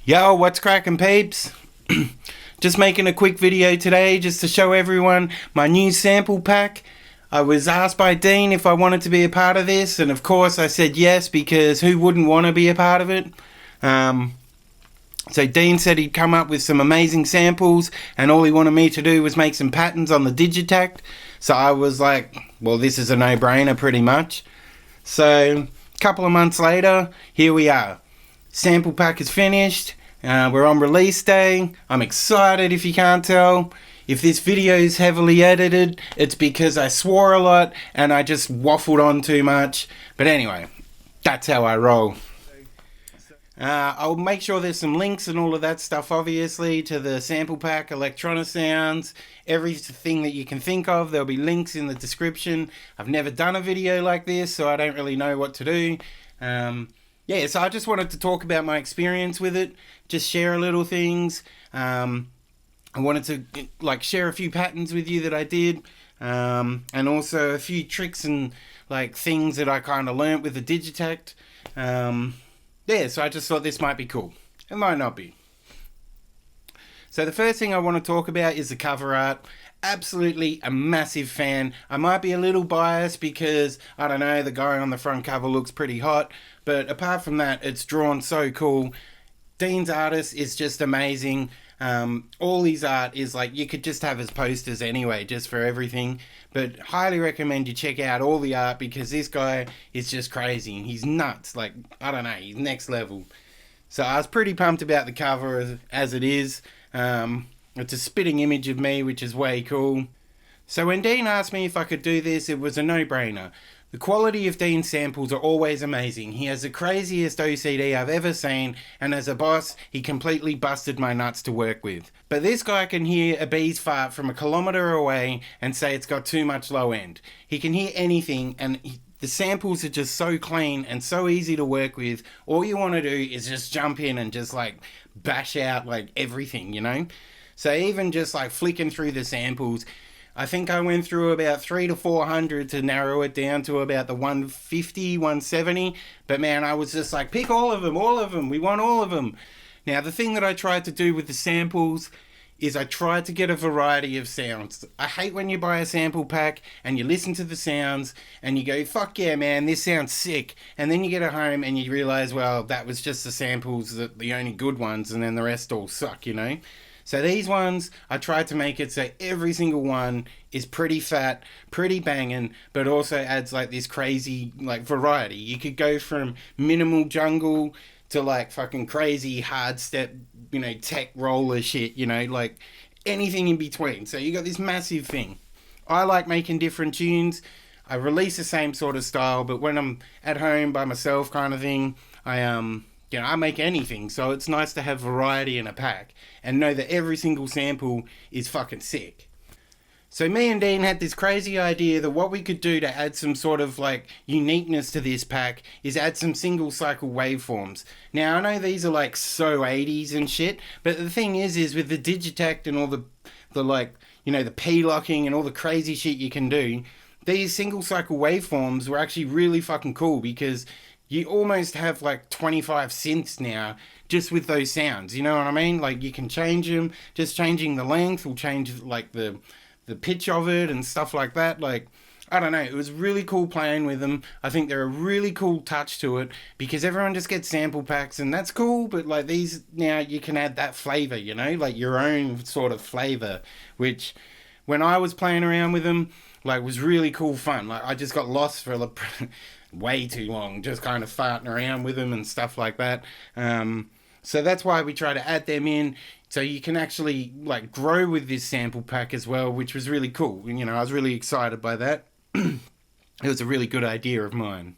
Yo, what's cracking, peeps? Just making a quick video today just to show everyone my new sample pack. I was asked by Dean if I wanted to be a part of this, and of course I said yes, because who wouldn't want to be a part of it? So Dean said he'd come up with some amazing samples, and all he wanted me to do was make some patterns on the Digihakts. So I was like, well, this is a no-brainer pretty much. So a couple of months later, here we are. Sample pack is finished. We're on release day. I'm excited, if you can't tell. If this video is heavily edited, it's because I swore a lot and I just waffled on too much. But anyway, that's how I roll. I'll make sure there's some links and all of that stuff, obviously, to the sample pack, Electronisounds, everything that you can think of. There'll be links in the description. I've never done a video like this, so I don't really know what to do. Yeah, so I just wanted to talk about my experience with it, just share a little things. I wanted to share a few patterns with you that I did, and also a few tricks and things that I kind of learnt with the Digihakts. Yeah, so I just thought this might be cool. It might not be. So the first thing I want to talk about is the cover art. Absolutely a massive fan. I might be a little biased because, I don't know, the guy on the front cover looks pretty hot. But apart from that, it's drawn so cool. Dean's artist is just amazing. All his art is you could just have his posters anyway, just for everything. But highly recommend you check out all the art, because this guy is just crazy. He's nuts. I don't know, he's next level. So I was pretty pumped about the cover as it is. It's a spitting image of me, which is way cool. So when Dean asked me if I could do this, it was a no-brainer. The quality of Dean's samples are always amazing. He has the craziest OCD I've ever seen, and as a boss, he completely busted my nuts to work with. But this guy can hear a bee's fart from a kilometre away and say it's got too much low end. He can hear anything, and the samples are just so clean and so easy to work with. All you want to do is just jump in and just bash out everything, you know? So even just flicking through the samples, I think I went through about 300 to 400 to narrow it down to about the 150, 170. But man, I was just pick all of them, we want all of them. Now the thing that I tried to do with the samples is I tried to get a variety of sounds. I hate when you buy a sample pack and you listen to the sounds and you go, fuck yeah man, this sounds sick. And then you get it home and you realise, well, that was just the samples, the only good ones, and then the rest all suck, you know? So these ones, I tried to make it so every single one is pretty fat, pretty banging, but also adds this crazy variety. You could go from minimal jungle to fucking crazy hard step, you know, tech roller shit, you know, anything in between. So you got this massive thing. I like making different tunes. I release the same sort of style, but when I'm at home by myself kind of thing, I make anything, so it's nice to have variety in a pack and know that every single sample is fucking sick. So me and Dean had this crazy idea that what we could do to add some sort of uniqueness to this pack is add some single cycle waveforms. Now I know these are so 80s and shit, but the thing is with the Digihakt and all the the P-locking and all the crazy shit you can do, these single cycle waveforms were actually really fucking cool, because you almost have 25 synths now just with those sounds, you know what I mean? You can change them, just changing the length will change the pitch of it and stuff like that. I don't know, it was really cool playing with them. I think they're a really cool touch to it, because everyone just gets sample packs and that's cool, but these now you can add that flavour, you know, your own sort of flavour, which when I was playing around with them, was really cool fun. I just got lost for way too long, just kind of farting around with them and stuff like that. So that's why we try to add them in, so you can actually grow with this sample pack as well, which was really cool. You know, I was really excited by that. It was a really good idea of mine.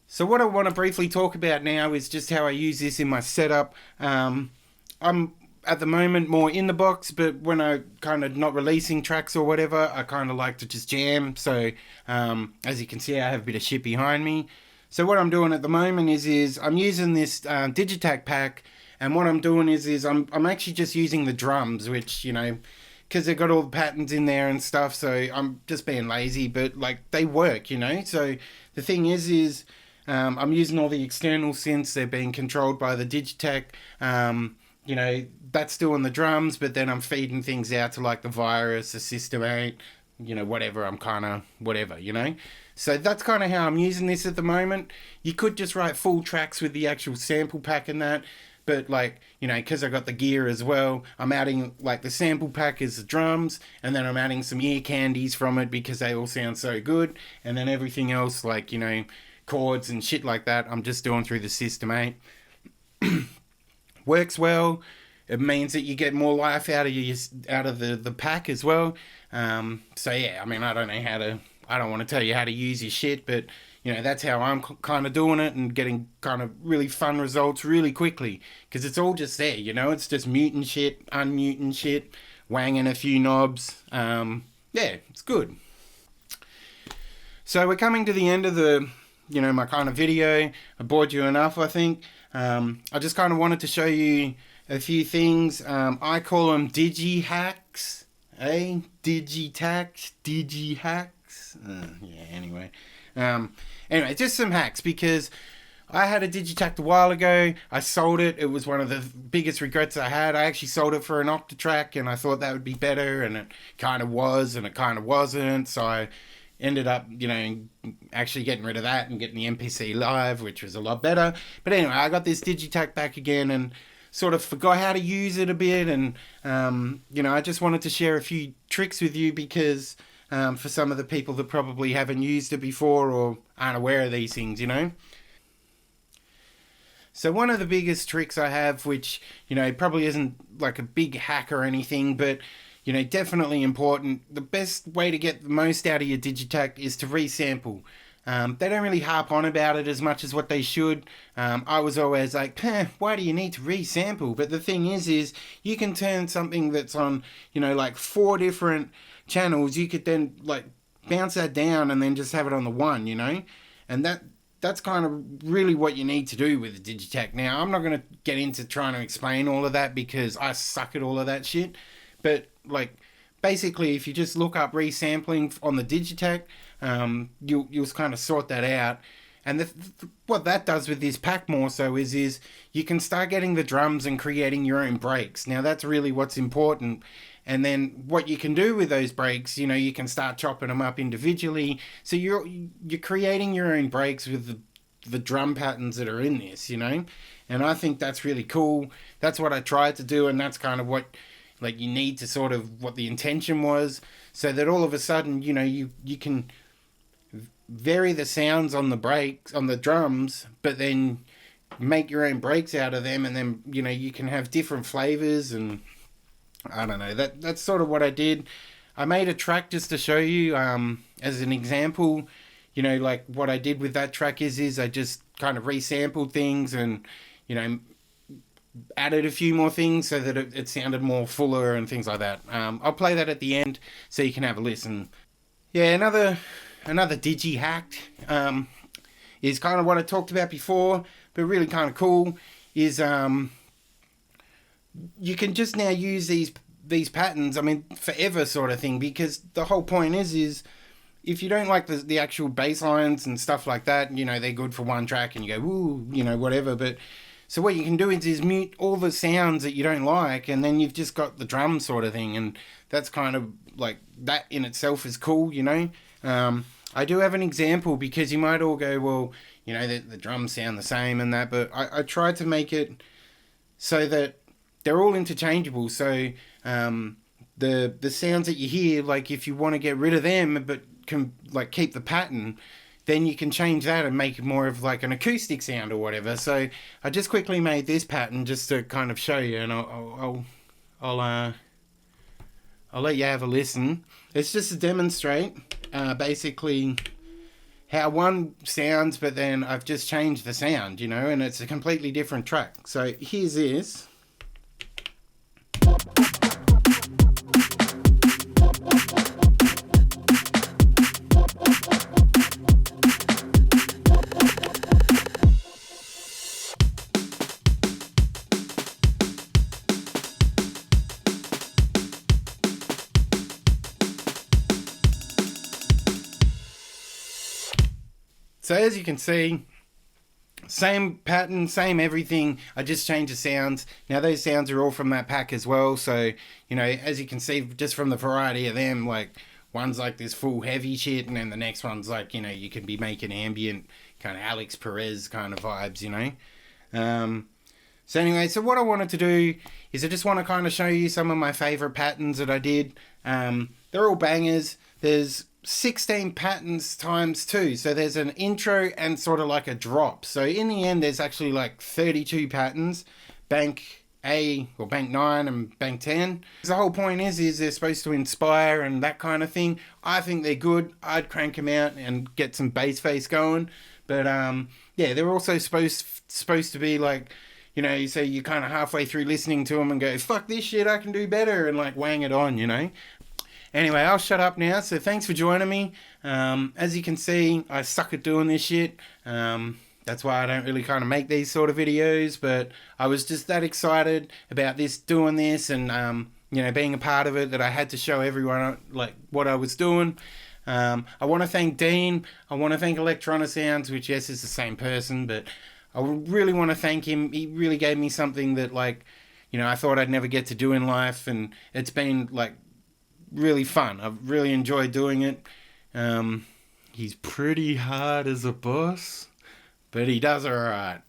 So what I want to briefly talk about now is just how I use this in my setup. I'm at the moment more in the box, but when I kind of not releasing tracks or whatever, I kind of like to just jam. So as you can see, I have a bit of shit behind me. So what I'm doing at the moment is I'm using this Digihakt pack, and what I'm doing is I'm actually just using the drums, which, you know, because they've got all the patterns in there and stuff, so I'm just being lazy, but they work, you know. So the thing is I'm using all the external synths. They're being controlled by the Digitech. You know, that's doing the drums, but then I'm feeding things out to like the Virus, the System 8, you know, whatever. I'm kind of whatever, you know. So that's kind of how I'm using this at the moment. You could just write full tracks with the actual sample pack and that, but like, you know, because I got the gear as well, I'm adding like the sample pack is the drums, and then I'm adding some ear candies from it because they all sound so good, and then everything else, like, you know, chords and shit like that, I'm just doing through the System 8. Works well. It means that you get more life out of the pack as well. So yeah, I mean, I don't want to tell you how to use your shit, but you know, that's how I'm kind of doing it and getting kind of really fun results really quickly, because it's all just there, you know. It's just muting shit, unmuting shit, wanging a few knobs. Yeah, it's good. So we're coming to the end of the, you know, my kind of video. I bored you enough, I think. I just kind of wanted to show you a few things. I call them Digihakts, Digihakts. Yeah, anyway. Anyway, just some hacks, because I had a Digitakt a while ago. I sold it. It was one of the biggest regrets I had. I actually sold it for an Octatrack, and I thought that would be better, and it kind of was, and it kind of wasn't. So I ended up, you know, actually getting rid of that and getting the MPC Live, which was a lot better. But anyway, I got this Digitakt back again and sort of forgot how to use it a bit. And, you know, I just wanted to share a few tricks with you, because for some of the people that probably haven't used it before or aren't aware of these things, you know. So one of the biggest tricks I have, which, you know, probably isn't like a big hack or anything, but you know, definitely important. The best way to get the most out of your Digitakt is to resample. They don't really harp on about it as much as what they should. I was always like, why do you need to resample? But the thing is you can turn something that's on, you know, like 4 different channels. You could then like bounce that down and then just have it on the one, you know, and that's kind of really what you need to do with the Digitakt. Now, I'm not going to get into trying to explain all of that because I suck at all of that shit. But like, basically, if you just look up resampling on the Digitakt, you'll kind of sort that out. And what that does with this pack more so is you can start getting the drums and creating your own breaks. Now that's really what's important. And then what you can do with those breaks, you know, you can start chopping them up individually. So you're creating your own breaks with the drum patterns that are in this, you know. And I think that's really cool. That's what I tried to do, and that's kind of what, like, you need to sort of, what the intention was, so that all of a sudden, you know, you can vary the sounds on the breaks, on the drums, but then make your own breaks out of them, and then, you know, you can have different flavors. And I don't know, that's sort of what I did. I made a track just to show you, as an example, you know, like what I did with that track is I just kind of resampled things and, you know, added a few more things so that it sounded more fuller and things like that. I'll play that at the end so you can have a listen. Yeah, another Digihakt is kind of what I talked about before, but really kind of cool, is you can just now use these patterns, I mean, forever sort of thing, because the whole point is if you don't like the actual bass lines and stuff like that, you know, they're good for one track and you go, woo, you know, whatever, but so what you can do is mute all the sounds that you don't like, and then you've just got the drum sort of thing, and that's kind of like, that in itself is cool, you know. I do have an example, because you might all go, well, you know, the drums sound the same and that, but I tried to make it so that they're all interchangeable. So the sounds that you hear, like if you want to get rid of them but can like keep the pattern, then you can change that and make it more of like an acoustic sound or whatever. So I just quickly made this pattern just to kind of show you, and I'll let you have a listen. It's just to demonstrate basically how one sounds, but then I've just changed the sound, you know, and it's a completely different track. So here's this. So as you can see, Same pattern, same everything. I just changed the sounds. Now those sounds are all from that pack as well. So, you know, as you can see just from the variety of them, like one's like this full heavy shit, and then the next one's like, you know, you can be making ambient kind of Alex Perez kind of vibes, you know. So anyway, so what I wanted to do is I just want to kind of show you some of my favorite patterns that I did. They're all bangers. There's 16 patterns times 2, so there's an intro and sort of like a drop. So in the end there's actually like 32 patterns, bank A or bank 9 and bank 10. The whole point is they're supposed to inspire and that kind of thing. I think they're good. I'd crank them out and get some bass face going, but yeah, they're also supposed to be like, you know, so you're kind of halfway through listening to them and go, fuck this shit, I can do better, and like wang it on, you know. Anyway, I'll shut up now, so thanks for joining me. As you can see, I suck at doing this shit. That's why I don't really kind of make these sort of videos, but I was just that excited about doing this, and, you know, being a part of it, that I had to show everyone, like, what I was doing. I want to thank Dean. I want to thank Electronisounds, which, yes, is the same person, but I really want to thank him. He really gave me something that, like, you know, I thought I'd never get to do in life, and it's been, like, really fun. I've really enjoyed doing it. He's pretty hard as a boss, but he does alright.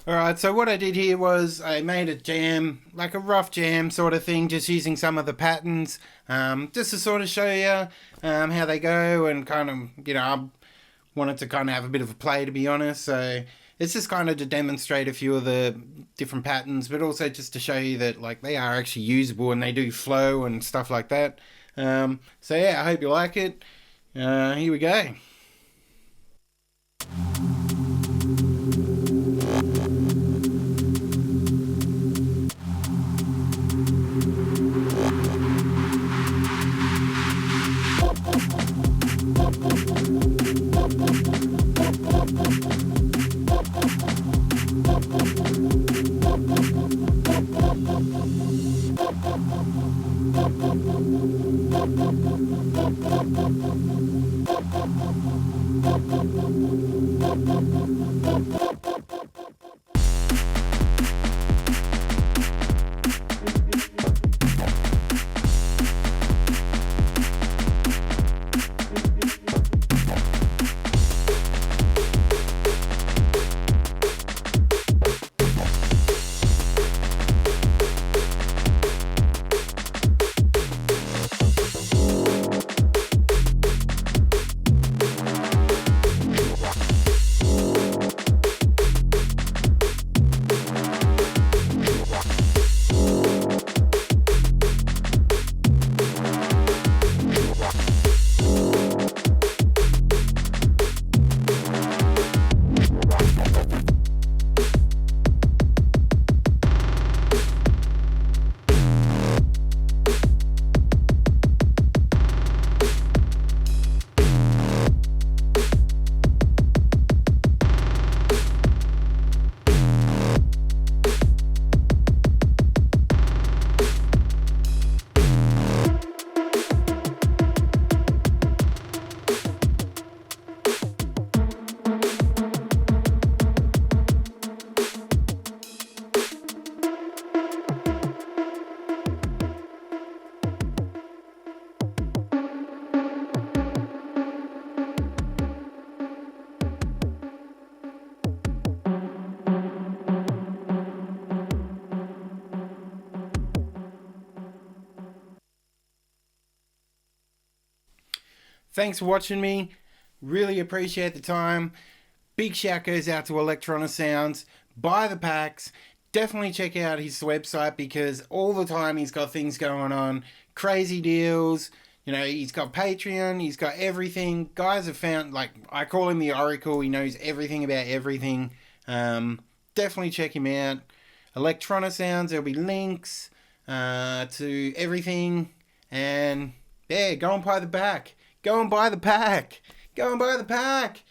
Alright, so what I did here was I made a jam, like a rough jam sort of thing, just using some of the patterns, just to sort of show you how they go, and kind of, you know, I wanted to kind of have a bit of a play, to be honest, so it's just kind of to demonstrate a few of the different patterns, but also just to show you that, like, they are actually usable and they do flow and stuff like that. So yeah, I hope you like it. Here we go. Thanks for watching me. Really appreciate the time. Big shout goes out to Electronisounds. Buy the packs. Definitely check out his website because all the time he's got things going on. Crazy deals. You know, he's got Patreon. He's got everything. Guys have found, like, I call him the Oracle. He knows everything about everything. Definitely check him out. Electronisounds. There'll be links to everything. And, yeah, go and buy the pack. Go and buy the pack. Go and buy the pack.